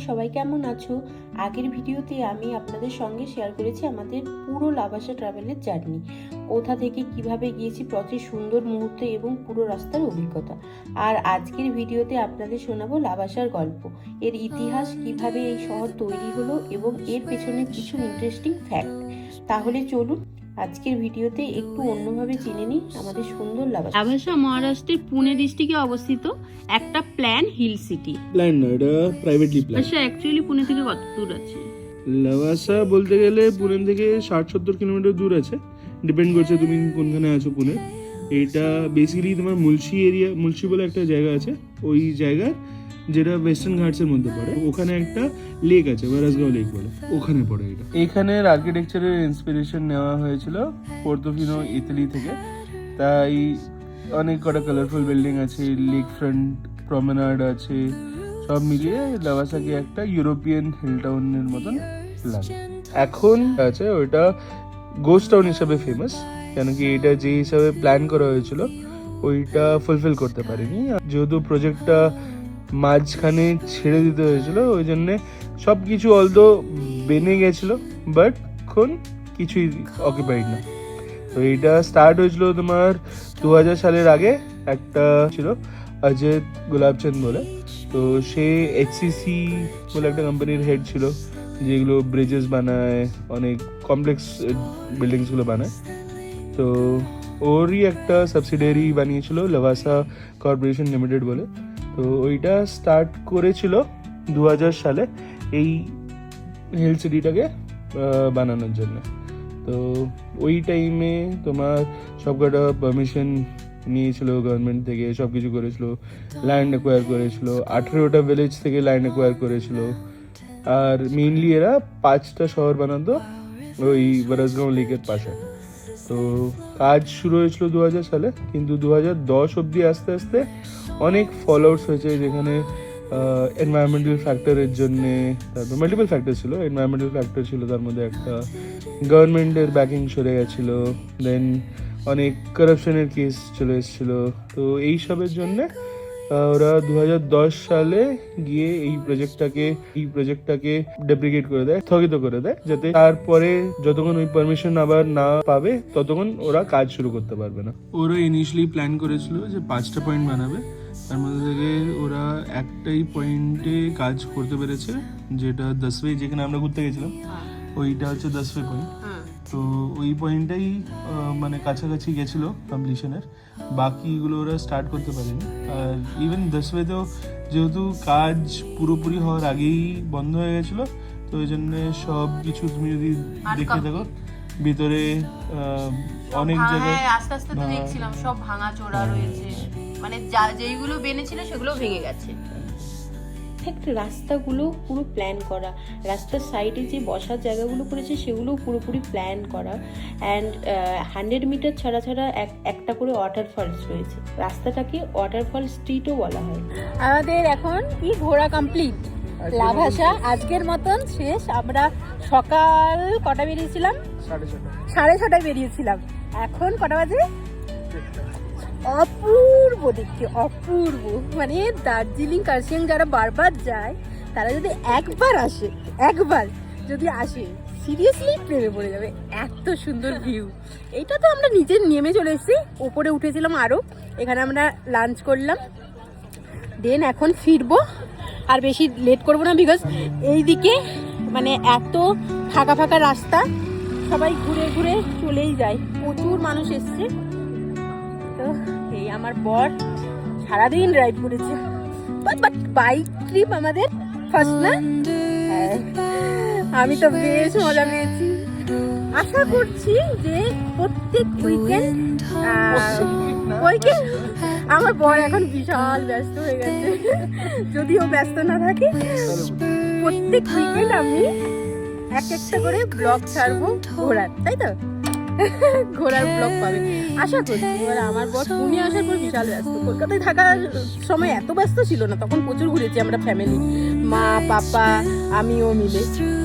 সবাই কেমন আছো? আগের ভিডিওতে আমি আপনাদের সঙ্গে শেয়ার করেছি আমাদের পুরো লাভাসা ট্রাভেলের জার্নি, কোথা থেকে কিভাবে গিয়েছি, প্রতি সুন্দর মুহূর্ত এবং পুরো রাস্তার অভিজ্ঞতা। আর আজকের ভিডিওতে আপনাদের শোনাবো লাভাসার গল্প, এর ইতিহাস, কিভাবে এই শহর তৈরি হলো এবং এর পেছনে কিছু ইন্টারেস্টিং ফ্যাক্ট। তাহলে চলুন আজকের ভিডিওতে একটু অন্যভাবে চিনে নিই আমাদের সুন্দর লাভাসা। লাভাসা মহারাষ্ট্রের পুনে ডিস্ট্রিক্টে অবস্থিত একটা প্ল্যান হিল সিটি। প্ল্যান না, এটা প্রাইভেটলি প্ল্যান। আচ্ছা, অ্যাকচুয়ালি পুনে থেকে কত দূর আছে? লাভাসা বলতে গেলে পুনে থেকে 60-70 কিলোমিটার দূর আছে, ডিপেন্ড করছে তুমি কোনখানে আছো পুনে। এটা বেসিক্যালি তোমার মুলশি এরিয়া, মুলশি বলে একটা জায়গা আছে, ওই জায়গা যেটা ওয়েস্টার্ন ঘাটসের মধ্যে পড়ে। ওখানে একটা লেক আছে, ওয়ারাসগাঁও লেক বলে, ওখানে পড়ে এটা। এখানের আর্কিটেকচারের ইন্সপিরেশন নেওয়া হয়েছিল পোর্তোফিনো, ইতালি থেকে। তাই অনেক কটা কালারফুল বিল্ডিং আছে, লেক ফ্রন্ট প্রমেনাড আছে, সব মিলিয়ে লাভাসাকে একটা ইউরোপিয়ান হিল টাউনের মতন লাগে। এখন আছে ওইটা গোস্ট টাউন হিসাবে ফেমাস, কেন কি এটা যে হিসাবে প্ল্যান করা হয়েছিল ওইটা ফুলফিল করতে পারেনি। যেহেতু প্রজেক্টটা মাঝখানে ছেড়ে দিতে হয়েছিল, ওই জন্যে সব কিছু অলদো বেনে গেছিলো, বাট এখন কিছুই অকুপাইড না। তো এইটা স্টার্ট হয়েছিল তোমার 2000 সালের আগে। একটা ছিল অজিত গোলাপচাঁদ বলে, তো সে HCC বলে একটা কোম্পানির হেড ছিল, যেগুলো ব্রিজেস বানায়, অনেক কমপ্লেক্স বিল্ডিংসগুলো বানায়। তো ওরই একটা সাবসিডিয়ারি বানিয়েছিল লাভাসা কর্পোরেশন লিমিটেড বলে। তো ওইটা স্টার্ট করেছিল 2000 সালে এই হিল সিটিটাকে বানানোর জন্য। তো ওই টাইমে তোমার সবকটা পারমিশন নিয়েছিল গভর্নমেন্ট থেকে, সব কিছু করেছিল, ল্যান্ড অ্যাকোয়ার করেছিল, 18টা ভিলেজ থেকে ল্যান্ড অ্যাকোয়ার করেছিল। আর মেইনলি এরা 5টা শহর বানাতো ওই ওয়ারাসগাঁও লেকের পাশে। তো কাজ শুরু হয়েছিল 2000 সালে, কিন্তু 2010 অবধি আস্তে আস্তে অনেক ফল আউটস হয়েছে, যেখানে এনভায়রনমেন্টাল ফ্যাক্টরের জন্যে, তারপর মাল্টিপল ফ্যাক্টর ছিল। এনভায়রনমেন্টাল ফ্যাক্টর ছিল তার মধ্যে একটা, গভর্নমেন্টের ব্যাকিং সরে গেছিলো, দেন অনেক কারাপশনের কেস চলে এসেছিলো। তো এইসবের জন্যে ওরা 2010 সালে গিয়ে এই প্রজেক্টটাকে ডেপ্রিকেট করে দেয়, স্থগিত করে দেয়, যাতে তারপরে যতক্ষণ ওই পারমিশন আবার না পাবে ততক্ষণ ওরা কাজ শুরু করতে পারবে না। ওরা ইনিশিয়ালি প্ল্যান করেছিল যে 5টা পয়েন্ট বানাবে, তার মধ্যে থেকে ওরা একটাই পয়েন্টে কাজ করতে পেরেছে, যেটা দশবে, যেখানে আমরা ঘুরতে গেছিলাম, ওইটা হচ্ছে দশবে পয়েন্ট। তো ওই পয়েন্টটাই মানে কাছাকাছি গেছিল কমপ্লিশনের, বাকিগুলো ওরা স্টার্ট করতে পারেনি। আর ইভেন দশবেতেও যেহেতু কাজ পুরোপুরি হওয়ার আগেই বন্ধ হয়ে গেছিলো, তো ওই জন্য সব কিছু তুমি যদি দেখতে থাকো ভিতরে অনেক জায়গায় আস্তে আস্তে তো দেখছিলাম সব ভাঙা চোরা রয়েছে, মানে যেইগুলো বেনেছিল সেগুলো ভেঙে গেছে। রাস্তাগুলো পুরো প্ল্যান করা, রাস্তার সাইডে যে বসার জায়গাগুলো করেছে সেগুলো পুরোপুরি প্ল্যান করা। অ্যান্ড 100 মিটার ছাড়া ছাড়া একটা করে ওয়াটারফলস রয়েছে। রাস্তাটাকে ওয়াটারফল স্ট্রিটও বলা হয়। আমাদের এখন কি ঘোরা কমপ্লিট, লাভাসা আজকের মতন শেষ। আমরা সকাল কটা বেরিয়েছিলাম? 6:30 বেরিয়েছিলাম। এখন কটা বাজে? অপূর্ব দেখতে, অপূর্ব। মানে দার্জিলিং, কার্শিয়াং যারা বারবার যায় তারা যদি একবার যদি আসে সিরিয়াসলি প্রেমে পড়ে যাবে, এত সুন্দর ভিউ। এইটা তো আমরা নিজে নেমে চলে এসেছি, উপরে উঠেছিলাম আরো। এখানে আমরা লাঞ্চ করলাম, দেন এখন ফিরবো। আর বেশি লেট করবো না, বিকজ এইদিকে মানে এত ফাঁকা ফাঁকা রাস্তা, সবাই ঘুরে ঘুরে চলেই যায়, প্রচুর মানুষ এসছে। তো এই আমার বর সারাদিন রাইড করেছে, বাট বাইক ট্রিপ আমাদের ফার্স্ট না। আমি তো বেশ মজা পেয়েছি। আশা করছি যে প্রত্যেক উইকেন্ড আমার বর এখন বিশাল ব্যস্ত হয়ে গেছে, যদিও ব্যস্ত না থাকে, প্রত্যেক উইকেন্ড আমি একটা করে ব্লগ ছাড়বো ঘোরার, তাই তো? ঘোরার ব্লগ পাবে আশা করছি। এবার আমার বর পুনে আসার পর বিশাল ব্যস্ত। কলকাতায় থাকার সময় এত ব্যস্ত ছিল না, তখন প্রচুর ঘুরেছি আমরা ফ্যামিলি, মা, পাপা, আমিও মিলে।